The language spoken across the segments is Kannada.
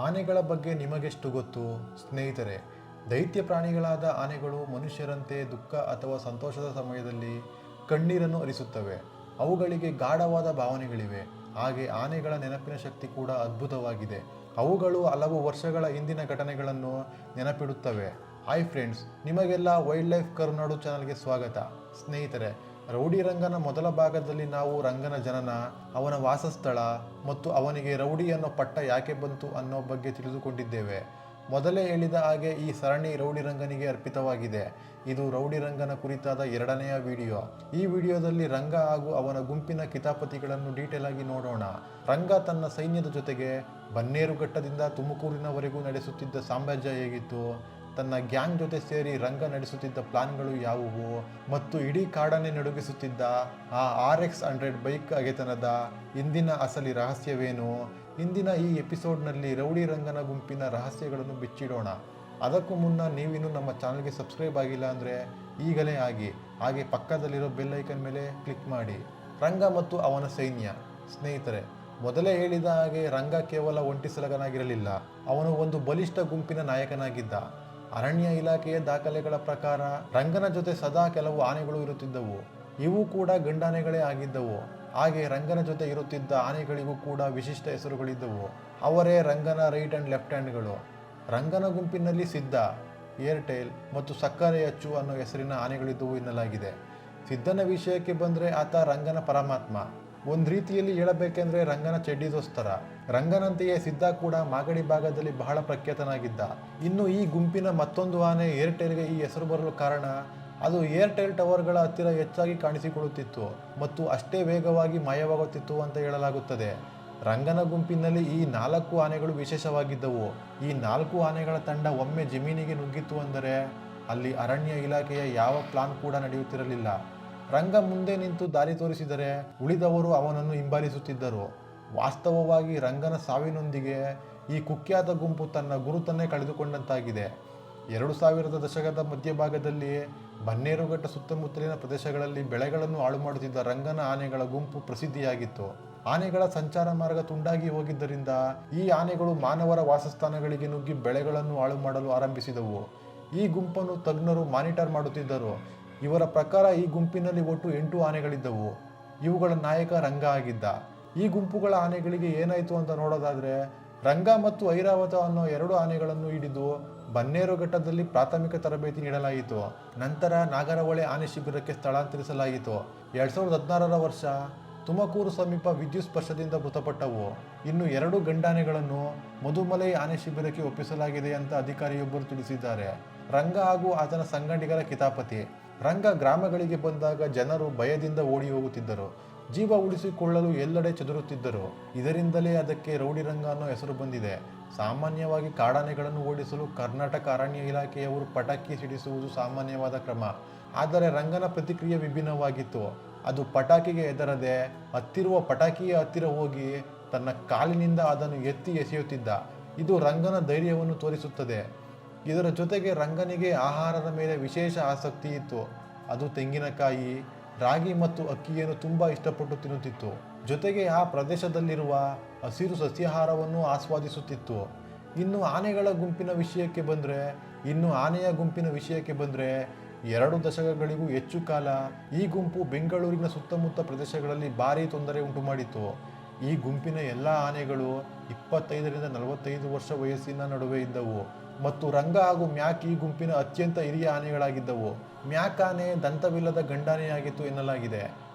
ಆನೆಗಳ ಬಗ್ಗೆ ನಿಮಗೆಷ್ಟು ಗೊತ್ತು ಸ್ನೇಹಿತರೆ? ದೈತ್ಯ ಪ್ರಾಣಿಗಳಾದ ಆನೆಗಳು ಮನುಷ್ಯರಂತೆ ದುಃಖ ಅಥವಾ ಸಂತೋಷದ ಸಮಯದಲ್ಲಿ ಕಣ್ಣೀರನ್ನು ಹರಿಸುತ್ತವೆ. ಅವುಗಳಿಗೆ ಗಾಢವಾದ ಭಾವನೆಗಳಿವೆ. ಹಾಗೆ ಆನೆಗಳ ನೆನಪಿನ ಶಕ್ತಿ ಕೂಡ ಅದ್ಭುತವಾಗಿದೆ. ಅವುಗಳು ಹಲವು ವರ್ಷಗಳ ಹಿಂದಿನ ಘಟನೆಗಳನ್ನು ನೆನಪಿಡುತ್ತವೆ. ಹಾಯ್ ಫ್ರೆಂಡ್ಸ್, ನಿಮಗೆಲ್ಲ ವೈಲ್ಡ್ ಲೈಫ್ ಕರುನಾಡು ಚಾನಲ್ಗೆ ಸ್ವಾಗತ. ಸ್ನೇಹಿತರೆ, ರೌಡಿ ರಂಗನ ಮೊದಲ ಭಾಗದಲ್ಲಿ ನಾವು ರಂಗನ ಜನನ, ಅವನ ವಾಸಸ್ಥಳ ಮತ್ತು ಅವನಿಗೆ ರೌಡಿ ಅನ್ನೋ ಪಟ್ಟ ಯಾಕೆ ಬಂತು ಅನ್ನೋ ಬಗ್ಗೆ ತಿಳಿದುಕೊಂಡಿದ್ದೇವೆ. ಮೊದಲೇ ಹೇಳಿದ ಹಾಗೆ ಈ ಸರಣಿ ರೌಡಿ ರಂಗನಿಗೆ ಅರ್ಪಿತವಾಗಿದೆ. ಇದು ರೌಡಿ ರಂಗನ ಕುರಿತಾದ ಎರಡನೆಯ ವಿಡಿಯೋ. ಈ ವಿಡಿಯೋದಲ್ಲಿ ರಂಗ ಹಾಗೂ ಅವನ ಗುಂಪಿನ ಕಿತಾಪತಿಗಳನ್ನು ಡೀಟೇಲ್ ಆಗಿ ನೋಡೋಣ. ರಂಗ ತನ್ನ ಸೈನ್ಯದ ಜೊತೆಗೆ ಬನ್ನೇರುಘಟ್ಟದಿಂದ ತುಮಕೂರಿನವರೆಗೂ ನಡೆಸುತ್ತಿದ್ದ ಸಾಮ್ರಾಜ್ಯ ಹೇಗಿತ್ತು, ತನ್ನ ಗ್ಯಾಂಗ್ ಜೊತೆ ಸೇರಿ ರಂಗ ನಡೆಸುತ್ತಿದ್ದ ಪ್ಲಾನ್ಗಳು ಯಾವುವು ಮತ್ತು ಇಡೀ ಕಾಡನ್ನೇ ನಡುಗಿಸುತ್ತಿದ್ದ ಆ RX-100 ಬೈಕ್ ಅಗೆತನದ ಇಂದಿನ ಅಸಲಿ ರಹಸ್ಯವೇನು? ಇಂದಿನ ಈ ಎಪಿಸೋಡ್ನಲ್ಲಿ ರೌಡಿ ರಂಗನ ಗುಂಪಿನ ರಹಸ್ಯಗಳನ್ನು ಬಿಚ್ಚಿಡೋಣ. ಅದಕ್ಕೂ ಮುನ್ನ ನೀವಿನ್ನೂ ನಮ್ಮ ಚಾನಲ್ಗೆ ಸಬ್ಸ್ಕ್ರೈಬ್ ಆಗಿಲ್ಲ ಅಂದರೆ ಈಗಲೇ ಆಗಿ, ಹಾಗೆ ಪಕ್ಕದಲ್ಲಿರೋ ಬೆಲ್ ಐಕನ್ ಮೇಲೆ ಕ್ಲಿಕ್ ಮಾಡಿ. ರಂಗ ಮತ್ತು ಅವನ ಸೈನ್ಯ. ಸ್ನೇಹಿತರೆ, ಮೊದಲೇ ಹೇಳಿದ ಹಾಗೆ ರಂಗ ಕೇವಲ ಒಂಟಿ ಸಲಗನಾಗಿರಲಿಲ್ಲ. ಅವನು ಒಂದು ಬಲಿಷ್ಠ ಗುಂಪಿನ ನಾಯಕನಾಗಿದ್ದ. ಅರಣ್ಯ ಇಲಾಖೆಯ ದಾಖಲೆಗಳ ಪ್ರಕಾರ ರಂಗನ ಜೊತೆ ಸದಾ ಕೆಲವು ಆನೆಗಳು ಇರುತ್ತಿದ್ದವು. ಇವು ಕೂಡ ಗಂಡಾನೆಗಳೇ ಆಗಿದ್ದವು. ಹಾಗೆ ರಂಗನ ಜೊತೆ ಇರುತ್ತಿದ್ದ ಆನೆಗಳಿಗೂ ಕೂಡ ವಿಶಿಷ್ಟ ಹೆಸರುಗಳಿದ್ದವು. ಅವರೇ ರಂಗನ ರೈಟ್ ಆ್ಯಂಡ್ ಲೆಫ್ಟ್ ಹ್ಯಾಂಡ್ಗಳು. ರಂಗನ ಗುಂಪಿನಲ್ಲಿ ಸಿದ್ಧ, ಏರ್ಟೈಲ್ ಮತ್ತು ಸಕ್ಕರೆ ಅಚ್ಚು ಅನ್ನೋ ಹೆಸರಿನ ಆನೆಗಳಿದ್ದವು ಎನ್ನಲಾಗಿದೆ. ಸಿದ್ಧನ ವಿಷಯಕ್ಕೆ ಬಂದರೆ ಆತ ರಂಗನ ಪರಮಾತ್ಮ. ಒಂದು ರೀತಿಯಲ್ಲಿ ಹೇಳಬೇಕೆಂದರೆ ರಂಗನ ಚಡ್ಡಿ ದೋಸ್ತರ. ರಂಗನಂತೆಯೇ ಸಿದ್ಧ ಕೂಡ ಮಾಗಡಿ ಭಾಗದಲ್ಲಿ ಬಹಳ ಪ್ರಖ್ಯಾತನಾಗಿದ್ದ. ಇನ್ನು ಈ ಗುಂಪಿನ ಮತ್ತೊಂದು ಆನೆ ಏರ್ಟೈಲ್ಗೆ ಈ ಹೆಸರು ಬರಲು ಕಾರಣ, ಅದು ಏರ್ಟೈಲ್ ಟವರ್ಗಳ ಹತ್ತಿರ ಹೆಚ್ಚಾಗಿ ಕಾಣಿಸಿಕೊಳ್ಳುತ್ತಿತ್ತು ಮತ್ತು ಅಷ್ಟೇ ವೇಗವಾಗಿ ಮಾಯವಾಗುತ್ತಿತ್ತು ಅಂತ ಹೇಳಲಾಗುತ್ತದೆ. ರಂಗನ ಗುಂಪಿನಲ್ಲಿ ಈ 4 ಆನೆಗಳು ವಿಶೇಷವಾಗಿದ್ದವು. ಈ 4 ಆನೆಗಳ ತಂಡ ಒಮ್ಮೆ ಜಮೀನಿಗೆ ನುಗ್ಗಿತ್ತು ಅಂದರೆ ಅಲ್ಲಿ ಅರಣ್ಯ ಇಲಾಖೆಯ ಯಾವ ಪ್ಲಾನ್ ಕೂಡ ನಡೆಯುತ್ತಿರಲಿಲ್ಲ. ರಂಗ ಮುಂದೆ ನಿಂತು ದಾರಿ ತೋರಿಸಿದರೆ ಉಳಿದವರು ಅವನನ್ನು ಹಿಂಬಾಲಿಸುತ್ತಿದ್ದರು. ವಾಸ್ತವವಾಗಿ ರಂಗನ ಸಾವಿನೊಂದಿಗೆ ಈ ಕುಖ್ಯಾತ ಗುಂಪು ತನ್ನ ಗುರುತನ್ನೇ ಕಳೆದುಕೊಂಡಂತಾಗಿದೆ. 2000 ದಶಕದ ಮಧ್ಯಭಾಗದಲ್ಲಿ ಬನ್ನೇರುಘಟ್ಟ ಸುತ್ತಮುತ್ತಲಿನ ಪ್ರದೇಶಗಳಲ್ಲಿ ಬೆಳೆಗಳನ್ನು ಹಾಳು ಮಾಡುತ್ತಿದ್ದ ರಂಗನ ಆನೆಗಳ ಗುಂಪು ಪ್ರಸಿದ್ಧಿಯಾಗಿತ್ತು. ಆನೆಗಳ ಸಂಚಾರ ಮಾರ್ಗ ತುಂಡಾಗಿ ಹೋಗಿದ್ದರಿಂದ ಈ ಆನೆಗಳು ಮಾನವರ ವಾಸಸ್ಥಾನಗಳಿಗೆ ನುಗ್ಗಿ ಬೆಳೆಗಳನ್ನು ಹಾಳು ಮಾಡಲು ಆರಂಭಿಸಿದವು. ಈ ಗುಂಪನ್ನು ತಜ್ಞರು ಮಾನಿಟರ್ ಮಾಡುತ್ತಿದ್ದರು. ಇವರ ಪ್ರಕಾರ ಈ ಗುಂಪಿನಲ್ಲಿ ಒಟ್ಟು 8 ಆನೆಗಳಿದ್ದವು. ಇವುಗಳ ನಾಯಕ ರಂಗ ಆಗಿದ್ದ. ಈ ಗುಂಪುಗಳ ಆನೆಗಳಿಗೆ ಏನಾಯಿತು ಅಂತ ನೋಡೋದಾದರೆ, ರಂಗ ಮತ್ತು ಐರಾವತ ಅನ್ನೋ 2 ಆನೆಗಳನ್ನು ಹಿಡಿದು ಬನ್ನೇರುಘಟ್ಟದಲ್ಲಿ ಪ್ರಾಥಮಿಕ ತರಬೇತಿ ನೀಡಲಾಯಿತು. ನಂತರ ನಾಗರಹೊಳೆ ಆನೆ ಶಿಬಿರಕ್ಕೆ ಸ್ಥಳಾಂತರಿಸಲಾಯಿತು. 2016 ವರ್ಷ ತುಮಕೂರು ಸಮೀಪ ವಿದ್ಯುತ್ ಸ್ಪರ್ಶದಿಂದ ಮೃತಪಟ್ಟವು. ಇನ್ನು 2 ಗಂಡಾನೆಗಳನ್ನು ಮಧುಮಲೈ ಆನೆ ಶಿಬಿರಕ್ಕೆ ಒಪ್ಪಿಸಲಾಗಿದೆ ಅಂತ ಅಧಿಕಾರಿಯೊಬ್ಬರು ತಿಳಿಸಿದ್ದಾರೆ. ರಂಗ ಹಾಗೂ ಆತನ ಸಂಗಡಿಗರ ಕಿತಾಪತಿ. ರಂಗ ಗ್ರಾಮಗಳಿಗೆ ಬಂದಾಗ ಜನರು ಭಯದಿಂದ ಓಡಿ ಹೋಗುತ್ತಿದ್ದರು. ಜೀವ ಉಳಿಸಿಕೊಳ್ಳಲು ಎಲ್ಲೆಡೆ ಚದುರುತ್ತಿದ್ದರು. ಇದರಿಂದಲೇ ಅದಕ್ಕೆ ರೌಡಿ ರಂಗ ಅನ್ನೋ ಹೆಸರು ಬಂದಿದೆ. ಸಾಮಾನ್ಯವಾಗಿ ಕಾಡಾನೆಗಳನ್ನು ಓಡಿಸಲು ಕರ್ನಾಟಕ ಅರಣ್ಯ ಇಲಾಖೆಯವರು ಪಟಾಕಿ ಸಿಡಿಸುವುದು ಸಾಮಾನ್ಯವಾದ ಕ್ರಮ. ಆದರೆ ರಂಗನ ಪ್ರತಿಕ್ರಿಯೆ ವಿಭಿನ್ನವಾಗಿತ್ತು. ಅದು ಪಟಾಕಿಗೆ ಹೆದರದೆ ಹತ್ತಿರುವ ಪಟಾಕಿಯ ಹತ್ತಿರ ಹೋಗಿ ತನ್ನ ಕಾಲಿನಿಂದ ಅದನ್ನು ಎತ್ತಿ ಎಸೆಯುತ್ತಿದ್ದ. ಇದು ರಂಗನ ಧೈರ್ಯವನ್ನು ತೋರಿಸುತ್ತದೆ. ಇದರ ಜೊತೆಗೆ ರಂಗನಿಗೆ ಆಹಾರದ ಮೇಲೆ ವಿಶೇಷ ಆಸಕ್ತಿ ಇತ್ತು. ಅದು ತೆಂಗಿನಕಾಯಿ, ರಾಗಿ ಮತ್ತು ಅಕ್ಕಿಯನ್ನು ತುಂಬ ಇಷ್ಟಪಟ್ಟು ತಿನ್ನುತ್ತಿತ್ತು. ಜೊತೆಗೆ ಆ ಪ್ರದೇಶದಲ್ಲಿರುವ ಹಸಿರು ಸಸ್ಯಾಹಾರವನ್ನು ಆಸ್ವಾದಿಸುತ್ತಿತ್ತು. ಇನ್ನು ಆನೆಯ ಗುಂಪಿನ ವಿಷಯಕ್ಕೆ ಬಂದರೆ 2 ದಶಕಗಳಿಗೂ ಹೆಚ್ಚು ಕಾಲ ಈ ಗುಂಪು ಬೆಂಗಳೂರಿನ ಸುತ್ತಮುತ್ತ ಪ್ರದೇಶಗಳಲ್ಲಿ ಭಾರೀ ತೊಂದರೆ ಉಂಟು ಮಾಡಿತು. ಈ ಗುಂಪಿನ ಎಲ್ಲ ಆನೆಗಳು 25ರಿಂದ 45 ವರ್ಷ ವಯಸ್ಸಿನ ನಡುವೆ ಇದ್ದವು ಮತ್ತು ರಂಗ ಹಾಗೂ ಮ್ಯಾಕ್ ಈ ಗುಂಪಿನ ಅತ್ಯಂತ ಹಿರಿಯ ಆನೆಗಳಾಗಿದ್ದವು. ಮ್ಯಾಕ್ ಆನೆ ದಂತವಿಲ್ಲದ ಗಂಡಾನೆಯಾಗಿತ್ತು ಎನ್ನಲಾಗಿದೆ.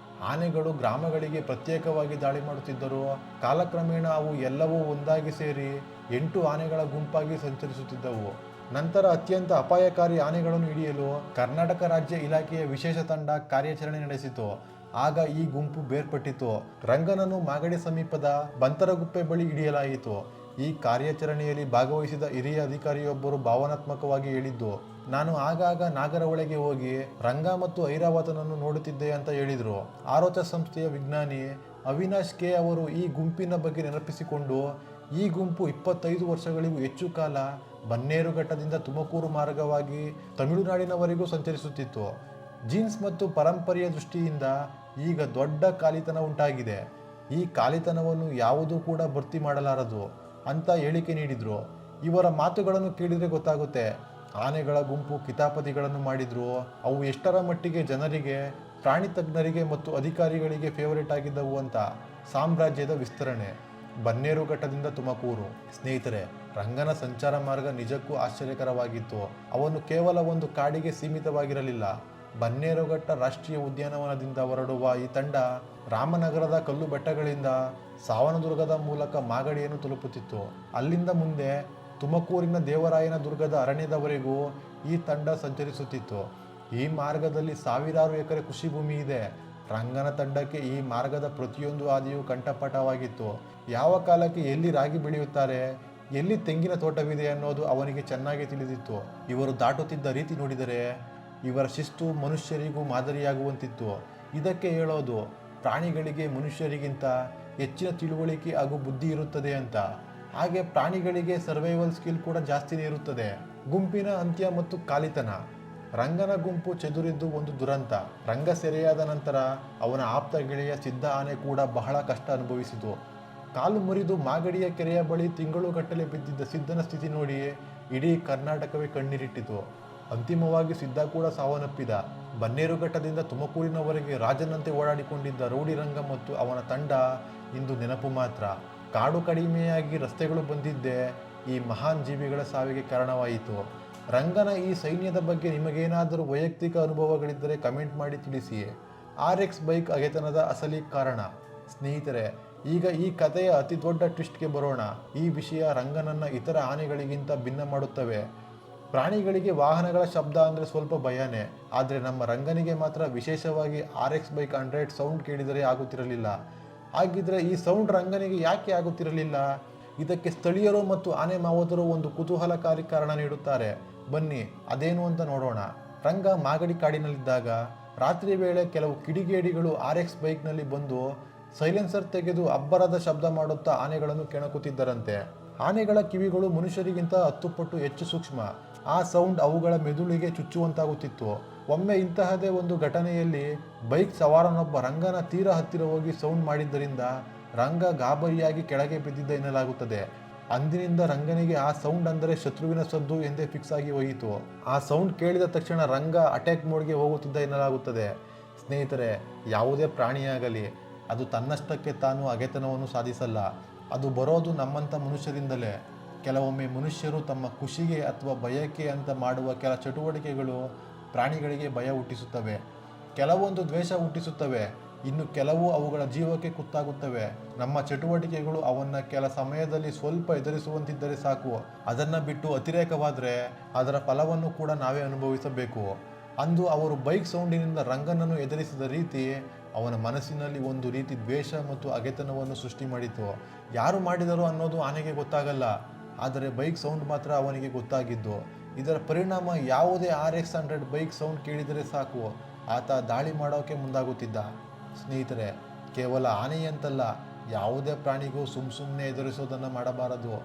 ಆನೆಗಳು ಗ್ರಾಮಗಳಿಗೆ ಪ್ರತ್ಯೇಕವಾಗಿ ದಾಳಿ ಮಾಡುತ್ತಿದ್ದರು. ಕಾಲಕ್ರಮೇಣ ಅವು ಎಲ್ಲವೂ ಒಂದಾಗಿ ಸೇರಿ 8 ಆನೆಗಳ ಗುಂಪಾಗಿ ಸಂಚರಿಸುತ್ತಿದ್ದವು. ನಂತರ ಅತ್ಯಂತ ಅಪಾಯಕಾರಿ ಆನೆಗಳನ್ನು ಹಿಡಿಯಲು ಕರ್ನಾಟಕ ರಾಜ್ಯ ಇಲಾಖೆಯ ವಿಶೇಷ ತಂಡ ಕಾರ್ಯಾಚರಣೆ ನಡೆಸಿತು. ಆಗ ಈ ಗುಂಪು ಬೇರ್ಪಟ್ಟಿತು. ರಂಗನನ್ನು ಮಾಗಡಿ ಸಮೀಪದ ಬಂತರಗುಪ್ಪೆ ಬಳಿ ಹಿಡಿಯಲಾಯಿತು. ಈ ಕಾರ್ಯಾಚರಣೆಯಲ್ಲಿ ಭಾಗವಹಿಸಿದ ಹಿರಿಯ ಅಧಿಕಾರಿಯೊಬ್ಬರು ಭಾವನಾತ್ಮಕವಾಗಿ ಹೇಳಿದ್ದು, ನಾನು ಆಗಾಗ ನಾಗರಹೊಳೆಗೆ ಹೋಗಿ ರಂಗ ಮತ್ತು ಐರಾವತನನ್ನು ನೋಡುತ್ತಿದ್ದೆ ಅಂತ ಹೇಳಿದರು. ಆರೋಚ ಸಂಸ್ಥೆಯ ವಿಜ್ಞಾನಿ ಅವಿನಾಶ್ ಕೆ ಅವರು ಈ ಗುಂಪಿನ ಬಗ್ಗೆ ನೆನಪಿಸಿಕೊಂಡು, ಈ ಗುಂಪು 25 ವರ್ಷಗಳಿಗೂ ಹೆಚ್ಚು ಕಾಲ ಬನ್ನೇರುಘಟ್ಟದಿಂದ ತುಮಕೂರು ಮಾರ್ಗವಾಗಿ ತಮಿಳುನಾಡಿನವರೆಗೂ ಸಂಚರಿಸುತ್ತಿತ್ತು. ಜೀನ್ಸ್ ಮತ್ತು ಪರಂಪರೆಯ ದೃಷ್ಟಿಯಿಂದ ಈಗ ದೊಡ್ಡ ಖಾಲಿತನ ಉಂಟಾಗಿದೆ. ಈ ಖಾಲಿತನವನ್ನು ಯಾವುದೂ ಕೂಡ ಭರ್ತಿ ಮಾಡಲಾರದು. ಅಂತ ಹೇಳಿಕೆ ನೀಡಿದ್ರು. ಇವರ ಮಾತುಗಳನ್ನು ಕೇಳಿದರೆ ಗೊತ್ತಾಗುತ್ತೆ ಆನೆಗಳ ಗುಂಪು ಕಿತಾಪತಿಗಳನ್ನು ಮಾಡಿದ್ರು ಅವು ಎಷ್ಟರ ಮಟ್ಟಿಗೆ ಜನರಿಗೆ, ಪ್ರಾಣಿ ತಜ್ಞರಿಗೆ ಮತ್ತು ಅಧಿಕಾರಿಗಳಿಗೆ ಫೇವರೇಟ್ ಆಗಿದ್ದವು ಅಂತ. ಸಾಮ್ರಾಜ್ಯದ ವಿಸ್ತರಣೆ. ಬನ್ನೇರುಘಟ್ಟದಿಂದ ತುಮಕೂರು. ಸ್ನೇಹಿತರೆ, ರಂಗನ ಸಂಚಾರ ಮಾರ್ಗ ನಿಜಕ್ಕೂ ಆಶ್ಚರ್ಯಕರವಾಗಿತ್ತು. ಅವನು ಕೇವಲ ಒಂದು ಕಾಡಿಗೆ ಸೀಮಿತವಾಗಿರಲಿಲ್ಲ. ಬನ್ನೇರುಘಟ್ಟ ರಾಷ್ಟ್ರೀಯ ಉದ್ಯಾನವನದಿಂದ ಹೊರಡುವ ಈ ತಂಡ ರಾಮನಗರದ ಕಲ್ಲು ಬೆಟ್ಟಗಳಿಂದ ಸಾವನದುರ್ಗದ ಮೂಲಕ ಮಾಗಡಿಯನ್ನು ತಲುಪುತ್ತಿತ್ತು. ಅಲ್ಲಿಂದ ಮುಂದೆ ತುಮಕೂರಿನ ದೇವರಾಯನ ದುರ್ಗದ ಅರಣ್ಯದವರೆಗೂ ಈ ತಂಡ ಸಂಚರಿಸುತ್ತಿತ್ತು. ಈ ಮಾರ್ಗದಲ್ಲಿ ಸಾವಿರಾರು ಎಕರೆ ಕೃಷಿ ಭೂಮಿ ಇದೆ. ರಂಗನ ತಂಡಕ್ಕೆ ಈ ಮಾರ್ಗದ ಪ್ರತಿಯೊಂದು ಹಾದಿಯೂ ಕಂಠಪಾಠವಾಗಿತ್ತು. ಯಾವ ಕಾಲಕ್ಕೆ ಎಲ್ಲಿ ರಾಗಿ ಬೆಳೆಯುತ್ತಾರೆ, ಎಲ್ಲಿ ತೆಂಗಿನ ತೋಟವಿದೆ ಅನ್ನೋದು ಅವನಿಗೆ ಚೆನ್ನಾಗಿ ತಿಳಿದಿತ್ತು. ಇವರು ದಾಟುತ್ತಿದ್ದ ರೀತಿ ನೋಡಿದರೆ ಇವರ ಶಿಸ್ತು ಮನುಷ್ಯರಿಗೂ ಮಾದರಿಯಾಗುವಂತಿತ್ತು. ಇದಕ್ಕೆ ಹೇಳೋದು ಪ್ರಾಣಿಗಳಿಗೆ ಮನುಷ್ಯರಿಗಿಂತ ಹೆಚ್ಚಿನ ತಿಳುವಳಿಕೆ ಹಾಗೂ ಬುದ್ಧಿ ಇರುತ್ತದೆ ಅಂತ. ಹಾಗೆ ಪ್ರಾಣಿಗಳಿಗೆ ಸರ್ವೈವಲ್ ಸ್ಕಿಲ್ ಕೂಡ ಜಾಸ್ತಿನೇ ಇರುತ್ತದೆ. ಗುಂಪಿನ ಅಂತ್ಯ ಮತ್ತು ಕಾಲಿತನ. ರಂಗನ ಗುಂಪು ಚೆದುರಿದ್ದು ಒಂದು ದುರಂತ. ರಂಗ ಸೆರೆಯಾದ ನಂತರ ಅವನ ಆಪ್ತ ಗೆಳೆಯ ಸಿದ್ಧ ಆನೆ ಕೂಡ ಬಹಳ ಕಷ್ಟ ಅನುಭವಿಸಿತು. ಕಾಲು ಮುರಿದು ಮಾಗಡಿಯ ಕೆರೆಯ ಬಳಿ ತಿಂಗಳುಗಟ್ಟಲೆ ಬಿದ್ದಿದ್ದ ಸಿದ್ಧನ ಸ್ಥಿತಿ ನೋಡಿ ಇಡೀ ಕರ್ನಾಟಕವೇ ಕಣ್ಣೀರಿಟ್ಟಿತು. ಅಂತಿಮವಾಗಿ ಸಿದ್ಧ ಕೂಡ ಸಾವನ್ನಪ್ಪಿದ. ಬನ್ನೇರುಘಟ್ಟದಿಂದ ತುಮಕೂರಿನವರೆಗೆ ರಾಜನಂತೆ ಓಡಾಡಿಕೊಂಡಿದ್ದ ರೌಡಿ ರಂಗ ಮತ್ತು ಅವನ ತಂಡ ಇಂದು ನೆನಪು ಮಾತ್ರ. ಕಾಡು ಕಡಿಮೆಯಾಗಿ ರಸ್ತೆಗಳು ಬಂದಿದ್ದೇ ಈ ಮಹಾನ್ ಜೀವಿಗಳ ಸಾವಿಗೆ ಕಾರಣವಾಯಿತು. ರಂಗನ ಈ ಸೈನ್ಯದ ಬಗ್ಗೆ ನಿಮಗೇನಾದರೂ ವೈಯಕ್ತಿಕ ಅನುಭವಗಳಿದ್ದರೆ ಕಮೆಂಟ್ ಮಾಡಿ ತಿಳಿಸಿ. RX ಬೈಕ್ ಅಗೆತನದ ಅಸಲಿ ಕಾರಣ. ಸ್ನೇಹಿತರೆ, ಈಗ ಈ ಕಥೆಯ ಅತಿ ದೊಡ್ಡ ಟ್ವಿಸ್ಟ್ಗೆ ಬರೋಣ. ಈ ವಿಷಯ ರಂಗನನ್ನ ಇತರ ಆನೆಗಳಿಗಿಂತ ಭಿನ್ನ ಮಾಡುತ್ತವೆ. ಪ್ರಾಣಿಗಳಿಗೆ ವಾಹನಗಳ ಶಬ್ದ ಅಂದರೆ ಸ್ವಲ್ಪ ಭಯನೇ, ಆದರೆ ನಮ್ಮ ರಂಗನಿಗೆ ಮಾತ್ರ, ವಿಶೇಷವಾಗಿ RX ಬೈಕ್ 100 ಸೌಂಡ್ ಕೇಳಿದರೆ ಆಗುತ್ತಿರಲಿಲ್ಲ. ಹಾಗಿದ್ರೆ ಈ ಸೌಂಡ್ ರಂಗನಿಗೆ ಯಾಕೆ ಆಗುತ್ತಿರಲಿಲ್ಲ? ಇದಕ್ಕೆ ಸ್ಥಳೀಯರು ಮತ್ತು ಆನೆ ಮಾವುತರು ಒಂದು ಕುತೂಹಲಕಾರಿ ಕಾರಣ ನೀಡುತ್ತಾರೆ. ಬನ್ನಿ ಅದೇನು ಅಂತ ನೋಡೋಣ. ರಂಗ ಮಾಗಡಿ ಕಾಡಿನಲ್ಲಿದ್ದಾಗ ರಾತ್ರಿ ವೇಳೆ ಕೆಲವು ಕಿಡಿಗೇಡಿಗಳು RX ಬೈಕ್ನಲ್ಲಿ ಬಂದು ಸೈಲೆನ್ಸರ್ ತೆಗೆದು ಅಬ್ಬರದ ಶಬ್ದ ಮಾಡುತ್ತಾ ಆನೆಗಳನ್ನು ಕೆಣಕುತ್ತಿದ್ದರಂತೆ. ಆನೆಗಳ ಕಿವಿಗಳು ಮನುಷ್ಯರಿಗಿಂತ 10 ಪಟ್ಟು ಹೆಚ್ಚು ಸೂಕ್ಷ್ಮ. ಆ ಸೌಂಡ್ ಅವುಗಳ ಮೆದುಳಿಗೆ ಚುಚ್ಚುವಂತಾಗುತ್ತಿತ್ತು. ಒಮ್ಮೆ ಇಂತಹದೇ ಒಂದು ಘಟನೆಯಲ್ಲಿ ಬೈಕ್ ಸವಾರನೊಬ್ಬ ರಂಗನ ತೀರ ಹತ್ತಿರ ಹೋಗಿ ಸೌಂಡ್ ಮಾಡಿದ್ದರಿಂದ ರಂಗ ಗಾಬರಿಯಾಗಿ ಕೆಳಗೆ ಬಿದ್ದಿದ್ದ ಎನ್ನಲಾಗುತ್ತದೆ. ಅಂದಿನಿಂದ ರಂಗನಿಗೆ ಆ ಸೌಂಡ್ ಅಂದರೆ ಶತ್ರುವಿನ ಸದ್ದು ಎಂದೇ ಫಿಕ್ಸ್ ಆಗಿ ಹೋಯಿತು. ಆ ಸೌಂಡ್ ಕೇಳಿದ ತಕ್ಷಣ ರಂಗ ಅಟ್ಯಾಕ್ ಮೋಡ್ಗೆ ಹೋಗುತ್ತಿದ್ದ ಎನ್ನಲಾಗುತ್ತದೆ. ಸ್ನೇಹಿತರೆ, ಯಾವುದೇ ಪ್ರಾಣಿಯಾಗಲಿ ಅದು ತನ್ನಷ್ಟಕ್ಕೆ ತಾನು ಅಗೆತನವನ್ನು ಸಾಧಿಸಲ್ಲ. ಅದು ಬರೋದು ನಮ್ಮಂಥ ಮನುಷ್ಯರಿಂದಲೇ. ಕೆಲವೊಮ್ಮೆ ಮನುಷ್ಯರು ತಮ್ಮ ಖುಷಿಗೆ ಅಥವಾ ಭಯಕ್ಕೆ ಅಂತ ಮಾಡುವ ಕೆಲ ಚಟುವಟಿಕೆಗಳು ಪ್ರಾಣಿಗಳಿಗೆ ಭಯ ಹುಟ್ಟಿಸುತ್ತವೆ, ಕೆಲವೊಂದು ದ್ವೇಷ ಹುಟ್ಟಿಸುತ್ತವೆ, ಇನ್ನು ಕೆಲವು ಅವುಗಳ ಜೀವಕ್ಕೆ ಕುತ್ತಾಗುತ್ತವೆ. ನಮ್ಮ ಚಟುವಟಿಕೆಗಳು ಅವನ್ನು ಕೆಲ ಸಮಯದಲ್ಲಿ ಸ್ವಲ್ಪ ಎದುರಿಸುವಂತಿದ್ದರೆ ಸಾಕು. ಅದನ್ನು ಬಿಟ್ಟು ಅತಿರೇಕವಾದರೆ ಅದರ ಫಲವನ್ನು ಕೂಡ ನಾವೇ ಅನುಭವಿಸಬೇಕು. ಅಂದು ಅವರು ಬೈಕ್ ಸೌಂಡಿನಿಂದ ರಂಗನನ್ನು ಎದುರಿಸಿದ ರೀತಿ ಅವನ ಮನಸ್ಸಿನಲ್ಲಿ ಒಂದು ರೀತಿ ದ್ವೇಷ ಮತ್ತು ಅಗೆತನವನ್ನು ಸೃಷ್ಟಿ ಮಾಡಿತು. ಯಾರು ಮಾಡಿದರು ಅನ್ನೋದು ಆನೆಗೆ ಗೊತ್ತಾಗಲ್ಲ, ಆದರೆ ಬೈಕ್ ಸೌಂಡ್ ಮಾತ್ರ ಅವನಿಗೆ ಗೊತ್ತಾಗಿದ್ದು. ಇದರ ಪರಿಣಾಮ ಯಾವುದೇ RX 100 ಬೈಕ್ ಸೌಂಡ್ ಕೇಳಿದರೆ ಸಾಕು ಆತ ದಾಳಿ ಮಾಡೋಕೆ ಮುಂದಾಗುತ್ತಿದ್ದ. ಸ್ನೇಹಿತರೆ, ಕೇವಲ ಆನೆಯಂತಲ್ಲ, ಯಾವುದೇ ಪ್ರಾಣಿಗೂ ಸುಮ್ಮನೆ ಎದುರಿಸೋದನ್ನು ಮಾಡಬಾರದು.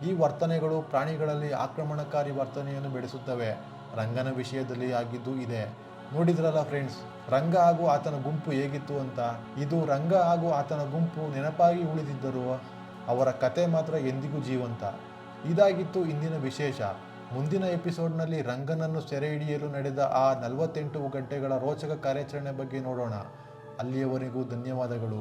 ಈ ವರ್ತನೆಗಳು ಪ್ರಾಣಿಗಳಲ್ಲಿ ಆಕ್ರಮಣಕಾರಿ ವರ್ತನೆಯನ್ನು ಬೆಳೆಸುತ್ತವೆ. ರಂಗನ ವಿಷಯದಲ್ಲಿ ಆಗಿದ್ದು ಇದೆ. ನೋಡಿದ್ರಲ್ಲ ಫ್ರೆಂಡ್ಸ್, ರಂಗ ಹಾಗೂ ಆತನ ಗುಂಪು ಹೇಗಿತ್ತು ಅಂತ. ಇದು ರಂಗ ಹಾಗೂ ಆತನ ಗುಂಪು ನೆನಪಾಗಿ ಉಳಿದಿದ್ದರೂ ಅವರ ಕತೆ ಮಾತ್ರ ಎಂದಿಗೂ ಜೀವಂತ. ಇದಾಗಿತ್ತು ಇಂದಿನ ವಿಶೇಷ. ಮುಂದಿನ ಎಪಿಸೋಡ್ನಲ್ಲಿ ರಂಗನನ್ನು ಸೆರೆ ಹಿಡಿಯಲು ನಡೆದ ಆ 48 ಗಂಟೆಗಳ ರೋಚಕ ಕಾರ್ಯಾಚರಣೆ ಬಗ್ಗೆ ನೋಡೋಣ. ಅಲ್ಲಿಯವರೆಗೂ ಧನ್ಯವಾದಗಳು.